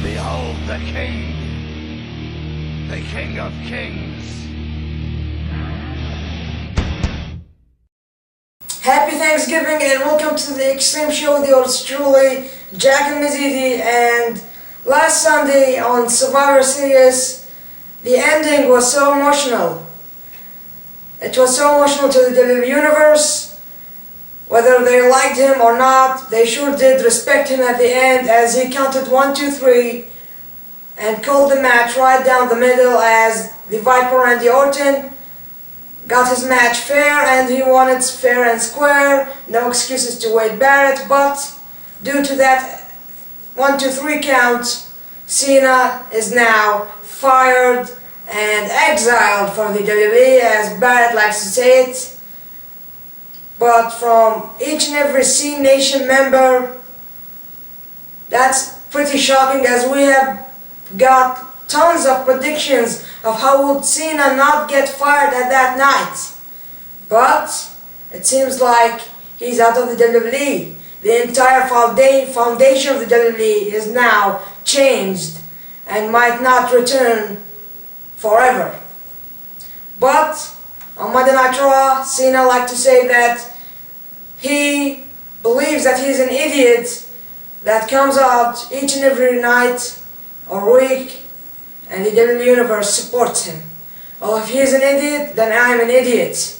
Behold the King of Kings. Happy Thanksgiving and welcome to the Extreme Show with yours truly, AL-Mazeedi. And last Sunday on Survivor Series, the ending was so emotional. It was so emotional to the WWE Universe. Whether they liked him or not, they sure did respect him at the end as he counted 1, 2, 3 and called the match right down the middle as the Viper Randy Orton got his match fair and he won it fair and square. No excuses to Wade Barrett, but due to that 1, 2, 3 count, Cena is now fired and exiled from the WWE, as Barrett likes to say it. But from each and every C Nation member, that's pretty shocking, as we have got tons of predictions of how would Cena not get fired at that night. But it seems like he's out of the WWE. The entire foundation of the WWE is now changed and might not return forever. But on Monday Night Raw, Cena liked to say that he believes that he's an idiot that comes out each and every night or week and the WWE Universe supports him. Well, if he's an idiot, then I'm an idiot.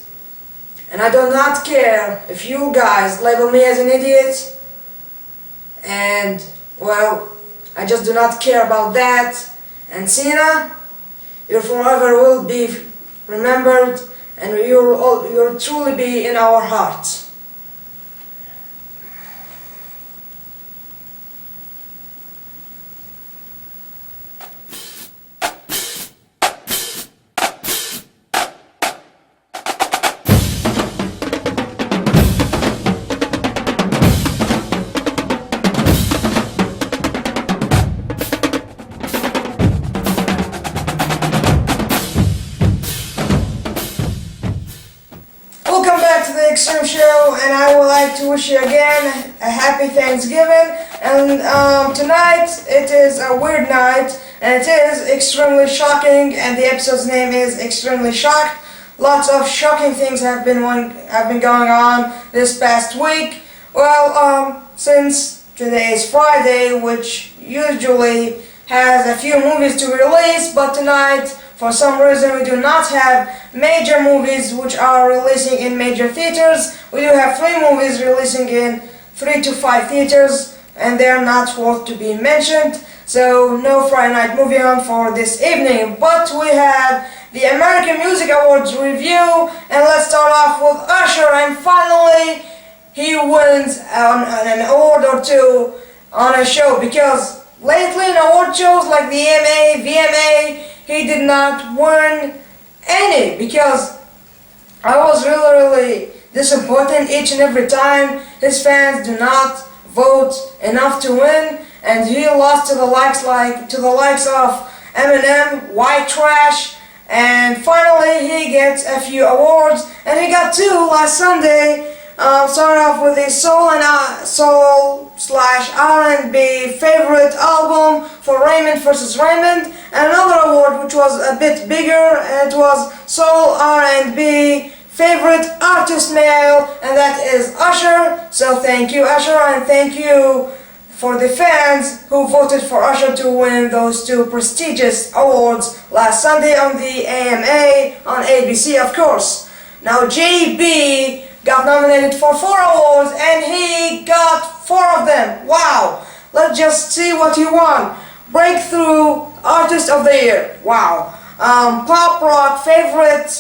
And I do not care if you guys label me as an idiot. And, well, I just do not care about that. And Cena, you forever will be remembered, and you'll truly be in our hearts. Welcome back to the Extreme Show, and I would like to wish you again a happy Thanksgiving. And tonight it is a weird night, and it is extremely shocking, and the episode's name is Extremely Shocked. Lots of shocking things have been going on this past week. Well, since today is Friday, which usually has a few movies to release, but tonight, for some reason, we do not have major movies which are releasing in major theaters. We do have 3 movies releasing in 3 to 5 theaters, and they are not worth to be mentioned. So no Friday night movie on for this evening. But we have the American Music Awards review, and let's start off with Usher. And finally, he wins an award or two on a show, because lately in award shows like the AMA, VMA, he did not win any, because I was really disappointed each and every time. His fans do not vote enough to win, and he lost to the likes of Eminem, White Trash, and finally he gets a few awards, and he got 2 last Sunday. Starting off with the Soul/R&B favorite album for Raymond vs. Raymond, and another award which was a bit bigger, and it was Soul R&B favorite artist male, and that is Usher. So thank you, Usher, and thank you for the fans who voted for Usher to win those 2 prestigious awards last Sunday on the AMA on ABC, of course. Now JB got nominated for 4 awards, and he got 4 of them. Wow! Let's just see what he won. Breakthrough Artist of the Year. Wow. Pop Rock Favorite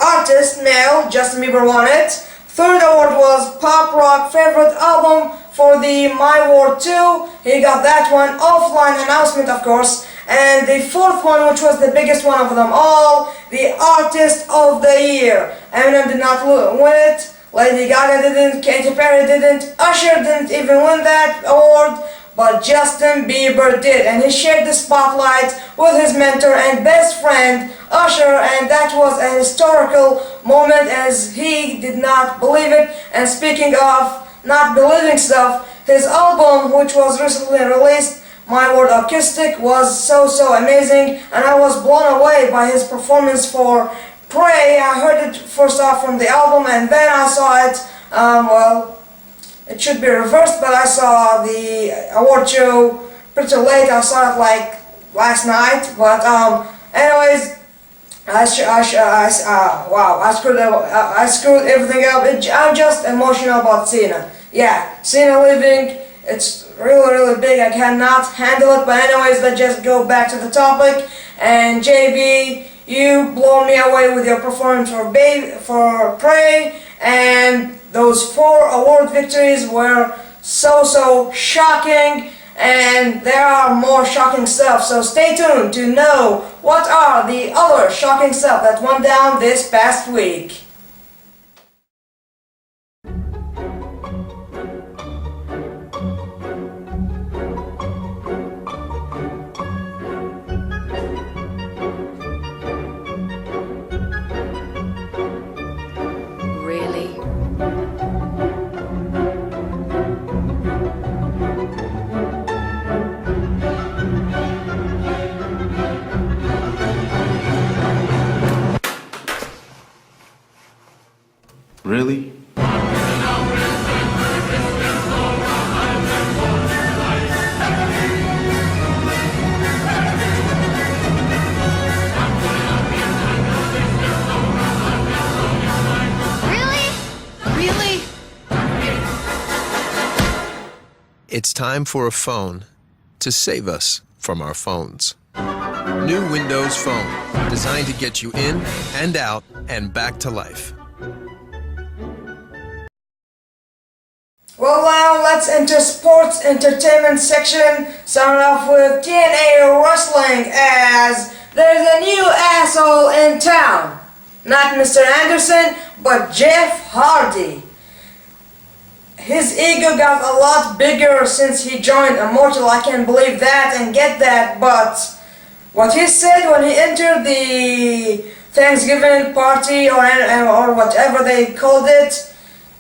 Artist Male, Justin Bieber won it. 3rd award was Pop Rock Favorite Album for the My War 2. He got that one. Offline announcement, of course. And the 4th one, which was the biggest one of them all, the Artist of the Year. Eminem did not win it. Lady Gaga didn't, Katy Perry didn't, Usher didn't even win that award, but Justin Bieber did, and he shared the spotlight with his mentor and best friend, Usher, and that was a historical moment as he did not believe it. And speaking of not believing stuff, his album, which was recently released, My Word acoustic was so amazing, and I was blown away by his performance for Pray. I heard it first off from the album, and then I saw it, well, it should be reversed, but I saw the award show pretty late. I saw it like last night, but anyways, wow, I screwed everything up. I'm just emotional about Cena. Yeah, Cena leaving, it's really big. I cannot handle it. But anyways, let's just go back to the topic. And JB, you blow me away with your performance for Pray, and those 4 award victories were so shocking. And there are more shocking stuff, so stay tuned to know what are the other shocking stuff that went down this past week. Really? Really? Really? It's time for a phone to save us from our phones. New Windows Phone, designed to get you in and out and back to life. Well, now let's enter sports entertainment section. Starting off with TNA Wrestling, as there's a new asshole in town. Not Mr. Anderson, but Jeff Hardy. His ego got a lot bigger since he joined Immortal. I can't believe that and get that, but what he said when he entered the Thanksgiving party or whatever they called it,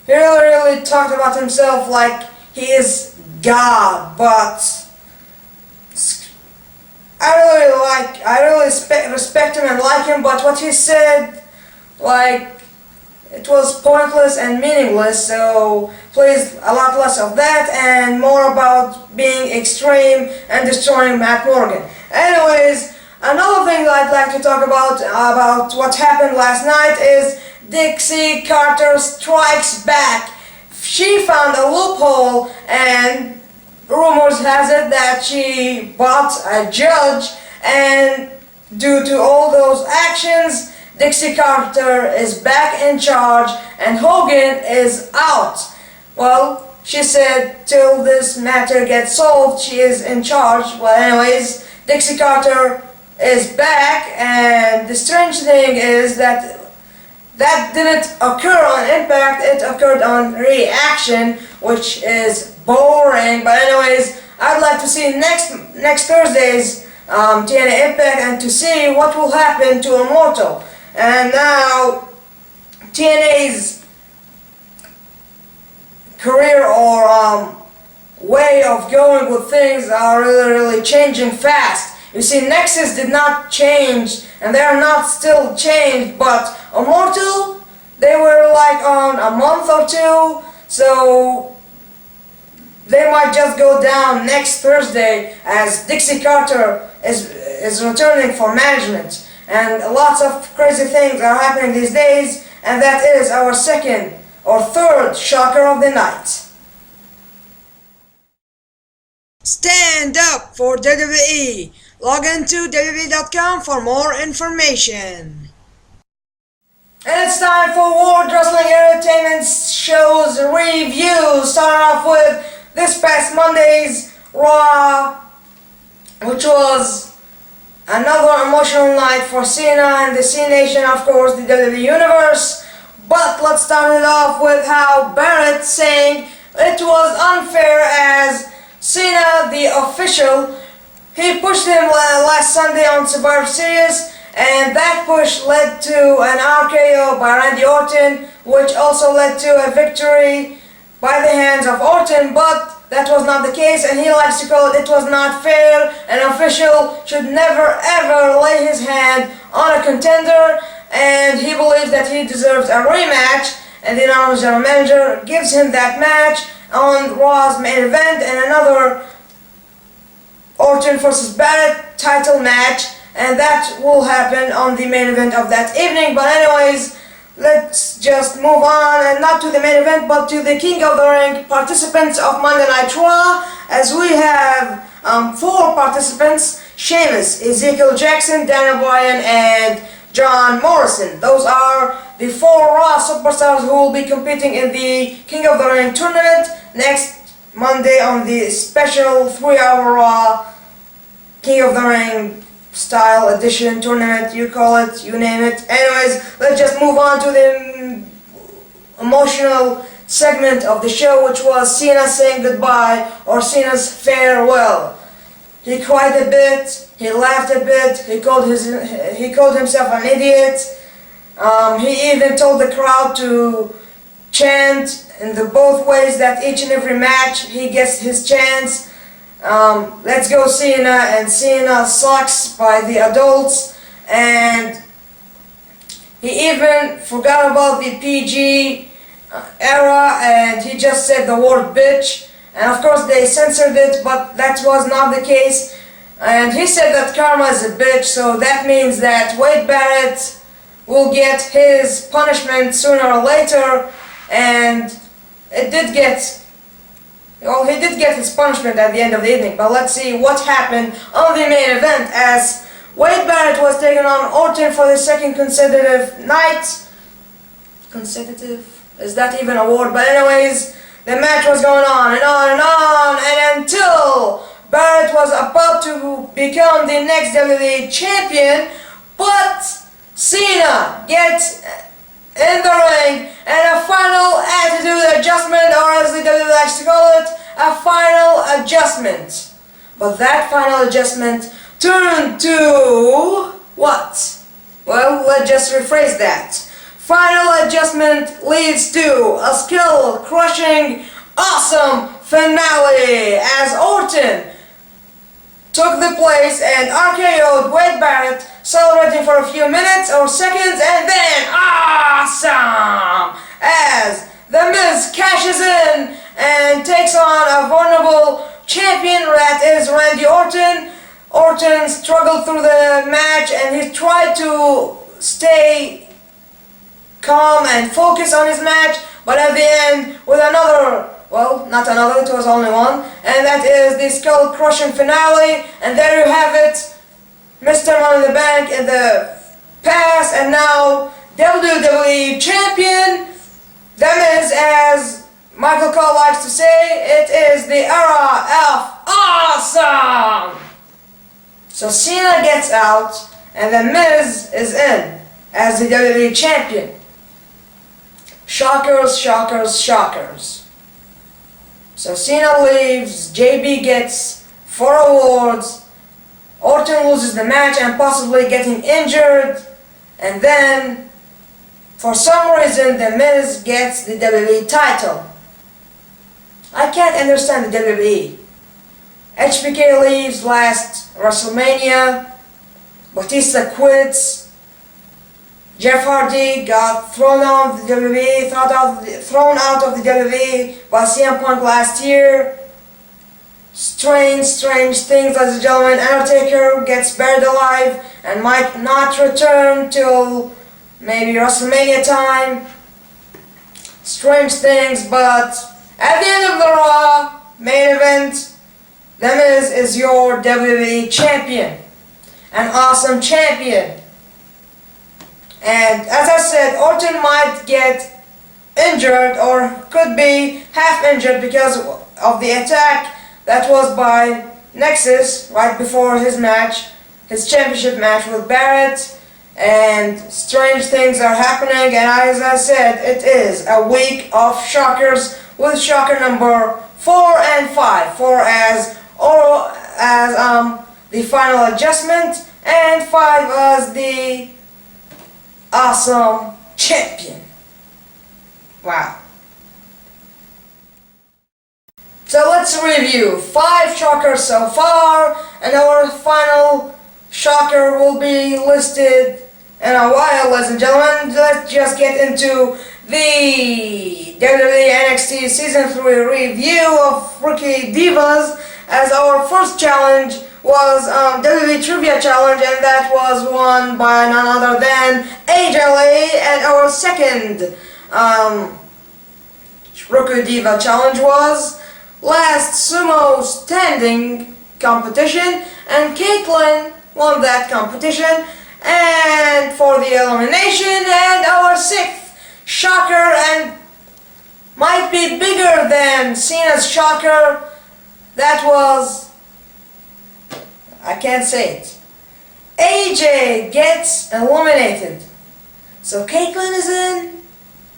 he really talked about himself like he is God. But I really respect him and like him, but what he said, like, it was pointless and meaningless, so please a lot less of that and more about being extreme and destroying Matt Morgan. Anyways, another thing I'd like to talk about what happened last night is Dixie Carter strikes back. She found a loophole, and rumors has it that she bought a judge, and due to all those actions, Dixie Carter is back in charge and Hogan is out. Well, she said till this matter gets solved, she is in charge. Well, anyways, Dixie Carter is back, and the strange thing is that didn't occur on Impact, it occurred on Reaction, which is boring. But anyways, I'd like to see next Thursday's TNA Impact and to see what will happen to Immortal. And now TNA's career or way of going with things are really changing fast. You see, Nexus did not change, and they are not still changed, but Immortal, they were like on a month or 2, so they might just go down next Thursday as Dixie Carter is returning for management. And lots of crazy things are happening these days, and that is our second or third shocker of the night. Stand up for WWE. Log into WWE.com for more information. And it's time for World Wrestling Entertainment Show's review. Starting off with this past Monday's Raw, which was another emotional night for Cena and the C Nation, of course, the WWE Universe. But let's start it off with how Barrett saying it was unfair as Cena, the official, he pushed him last Sunday on Survivor Series, and that push led to an RKO by Randy Orton, which also led to a victory by the hands of Orton. But that was not the case, and he likes to call it was not fair. An official should never ever lay his hand on a contender, and he believes that he deserves a rematch, and the anonymous general manager gives him that match on Raw's main event, and another Orton versus Barrett title match, and that will happen on the main event of that evening. But anyways, let's just move on, and not to the main event, but to the King of the Ring participants of Monday Night Raw, as we have 4 participants: Sheamus, Ezekiel Jackson, Daniel Bryan, and John Morrison. Those are the 4 Raw superstars who will be competing in the King of the Ring tournament next Monday on the special 3-hour Raw King of the Ring style edition tournament, you call it, you name it. Anyways, let's just move on to the emotional segment of the show, which was Cena saying goodbye, or Cena's farewell. He cried a bit, he laughed a bit, he called himself an idiot. He even told the crowd to chant in the both ways, that each and every match he gets his chance. Let's go Cena, and Cena sucks by the adults, and he even forgot about the PG era, and he just said the word bitch, and of course they censored it, but that was not the case. And he said that karma is a bitch, so that means that Wade Barrett will get his punishment sooner or later, and he did get his punishment at the end of the evening. But let's see what happened on the main event, as Wade Barrett was taking on Orton for the second consecutive night. Consecutive? Is that even a word? But anyways, the match was going on and on and on, and until Barrett was about to become the next WWE champion, but Cena gets in the ring, and a final attitude adjustment, or as the WWE likes to call it, a final adjustment. But that final adjustment turned to what? Well, let's just rephrase that. Final adjustment leads to a skull-crushing, awesome finale, as Orton took the place and RKO'd Wade Barrett, celebrating for a few minutes or seconds, and then awesome, as The Miz cashes in and takes on a vulnerable champion, that is Randy Orton. Orton struggled through the match, and he tried to stay calm and focus on his match, but at the end, with another, well, not another, it was only one, and that is the skull-crushing finale. And there you have it, Mr. Money in the Bank in the past, and now WWE Champion. That is, as Michael Cole likes to say, it is the era of awesome! So Cena gets out, and The Miz is in as the WWE Champion. Shockers, shockers, shockers. So Cena leaves, JB gets 4 awards, Orton loses the match and possibly getting injured, and then for some reason The Miz gets the WWE title. I can't understand the WWE. HBK leaves last WrestleMania, Batista quits, Jeff Hardy got thrown out of the WWE, thrown out of the WWE by CM Punk last year. Strange things, ladies and gentlemen. Undertaker gets buried alive and might not return till maybe WrestleMania time. Strange things, but at the end of the Raw main event, The Miz is your WWE champion. An awesome champion. And as I said, Orton might get injured, or could be half injured, because of the attack that was by Nexus right before his match, his championship match with Barrett. And strange things are happening, and as I said, it is a week of shockers, with shocker number 4 and 5. 4 as the final adjustment, and 5 as the awesome champion. Wow. So let's review 5 shockers so far, and our final shocker will be listed in a while, ladies and gentlemen. Let's just get into the WWE NXT Season 3 review of Rookie Divas, as our first challenge was WWE Trivia Challenge, and that was won by none other than AJ, and our second Rookie Diva Challenge was Last Sumo Standing competition, and Caitlyn won that competition. And for the elimination, and our 6th shocker, and might be bigger than Cena's shocker, that was, I can't say it, AJ gets eliminated. So Caitlyn is in.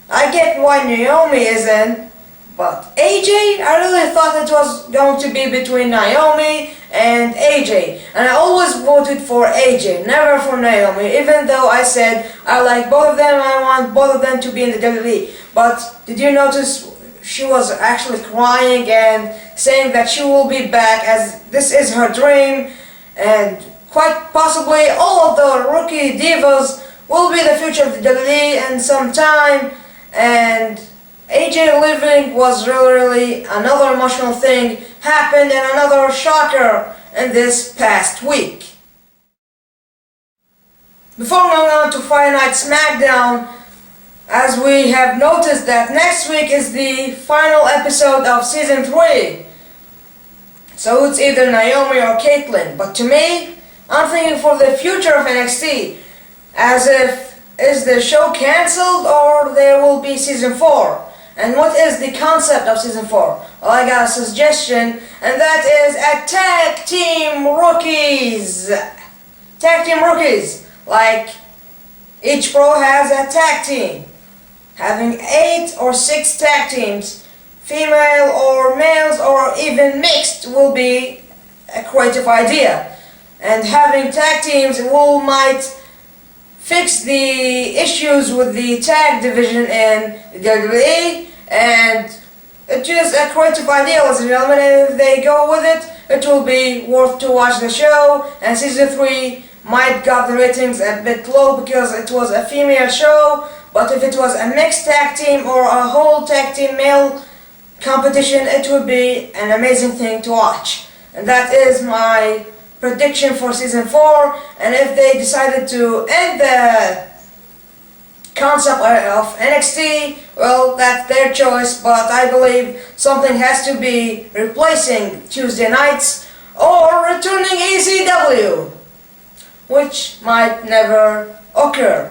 I get why Naomi is in, but AJ, I really thought it was going to be between Naomi and AJ, and I always voted for AJ, never for Naomi, even though I said I like both of them, I want both of them to be in the WWE. But did you notice she was actually crying and saying that she will be back, as this is her dream, and quite possibly all of the Rookie Divas will be the future of the WWE in some time. And AJ leaving was really another emotional thing happened, and another shocker in this past week. Before moving on to Friday Night SmackDown, as we have noticed that next week is the final episode of Season 3. So it's either Naomi or Caitlyn. But to me, I'm thinking for the future of NXT, as if, is the show cancelled or there will be Season 4? And what is the concept of Season 4? Well, I got a suggestion, and that is a tag team rookies. Tag team rookies. Like, each pro has a tag team. Having 8 or 6 tag teams, female or males or even mixed, will be a creative idea. And having tag teams might fix the issues with the tag division in the WWE, and it's just a creative idea, ladies and gentlemen, and if they go with it, it will be worth to watch the show. And Season 3 might got the ratings a bit low because it was a female show, but if it was a mixed tag team or a whole tag team male competition, it would be an amazing thing to watch. And that is my prediction for Season 4, and if they decided to end the concept of NXT, well, that's their choice, but I believe something has to be replacing Tuesday nights or returning ECW, which might never occur.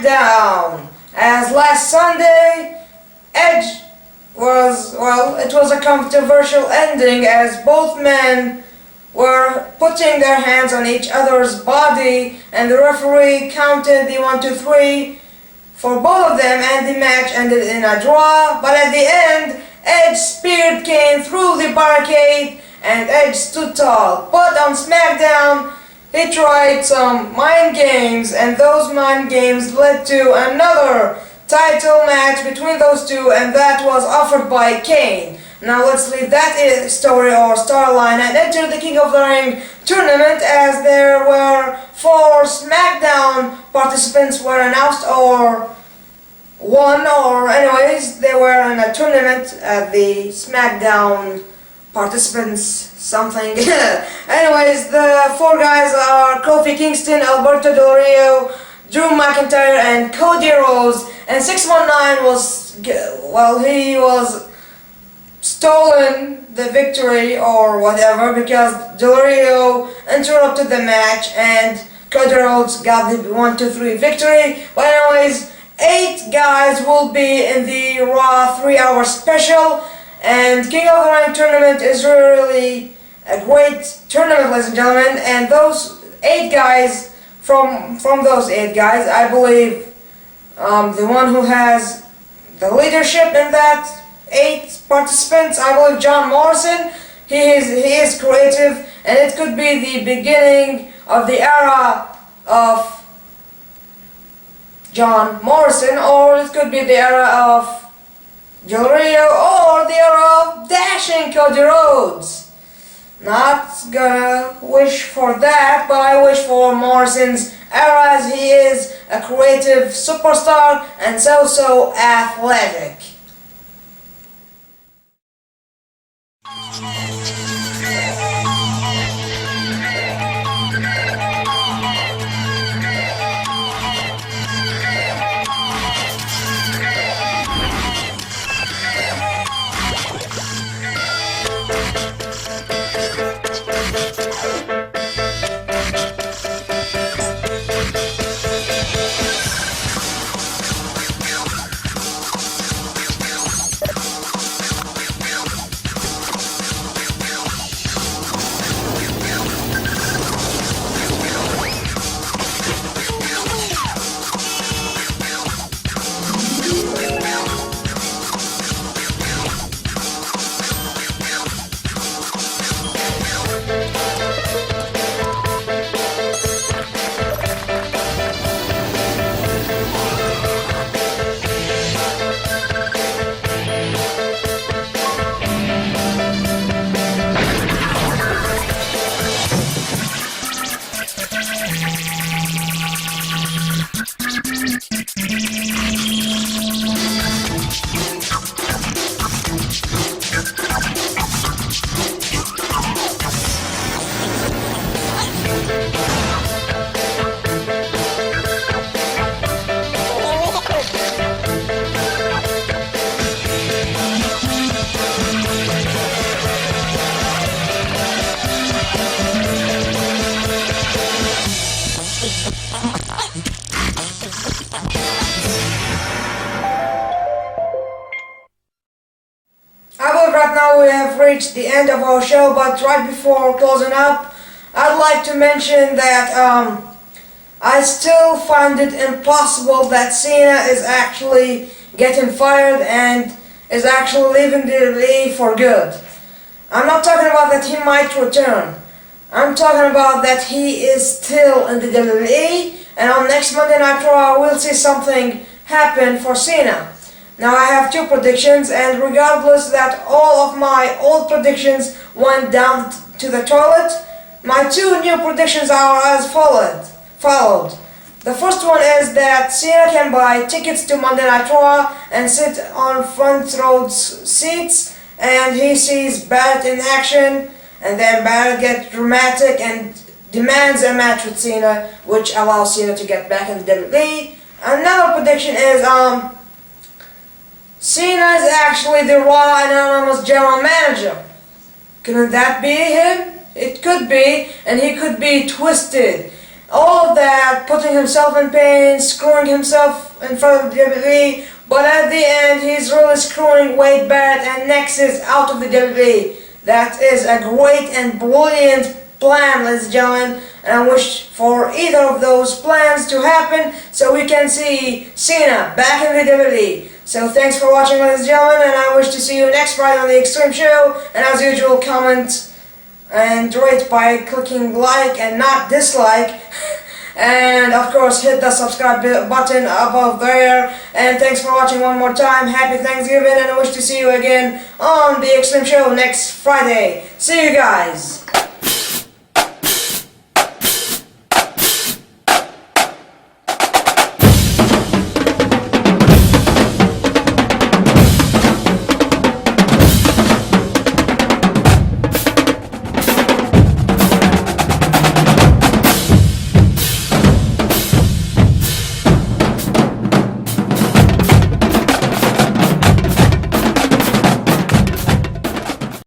SmackDown. As last Sunday, Edge was, well, it was a controversial ending as both men were putting their hands on each other's body and the referee counted the 1, 2, 3 for both of them and the match ended in a draw. But at the end, Edge speared Kane through the barricade and Edge stood tall. But on SmackDown, he tried some mind games and those mind games led to another title match between those two, and that was offered by Kane. Now let's leave that story or storyline and enter the King of the Ring tournament, as there were 4 SmackDown participants were announced, or one, or anyways, they were in a tournament at the SmackDown participants something. Anyways, the 4 guys are Kofi Kingston, Alberto Del Rio, Drew McIntyre and Cody Rhodes, and 619 was, well, he was stolen the victory or whatever because Del Rio interrupted the match and Cody Rhodes got the 1, 2, 3 victory. But anyways, 8 guys will be in the Raw 3-hour special, and King of the Ring tournament is really a great tournament, ladies and gentlemen, and those 8 guys, from those 8 guys, I believe the one who has the leadership in that 8 participants, I believe John Morrison, he is creative, and it could be the beginning of the era of John Morrison, or it could be the era of Del Rio, or the era of dashing Cody Rhodes. Not gonna wish for that, but I wish for Morrison's era, as he is a creative superstar and so athletic. I believe right now we have reached the end of our show, but right before closing up, I'd like to mention that I still find it impossible that Cena is actually getting fired and is actually leaving the WWE for good. I'm not talking about that he might return. I'm talking about that he is still in the WWE, and on next Monday Night Raw we'll see something happen for Cena. Now I have 2 predictions, and regardless that all of my old predictions went down to the toilet, my 2 new predictions are as followed. The first one is that Cena can buy tickets to Monday Night Raw and sit on front row seats, and he sees Barrett in action, and then Barrett gets dramatic and demands a match with Cena, which allows Cena to get back in the WWE. Another prediction is Cena is actually the Raw Anonymous General Manager. Couldn't that be him? It could be, and he could be twisted. all of that, putting himself in pain, screwing himself in front of the WWE, but at the end he's really screwing Wade Barrett and Nexus out of the WWE. That is a great and brilliant plan, ladies and gentlemen, and I wish for either of those plans to happen so we can see Cena back in the WWE. So thanks for watching, ladies and gentlemen, and I wish to see you next Friday on the Extreme Show, and as usual, comment and rate by clicking like and not dislike. And of course hit the subscribe button above there. And thanks for watching one more time. Happy Thanksgiving, and I wish to see you again on the Extreme Show next Friday. See you guys.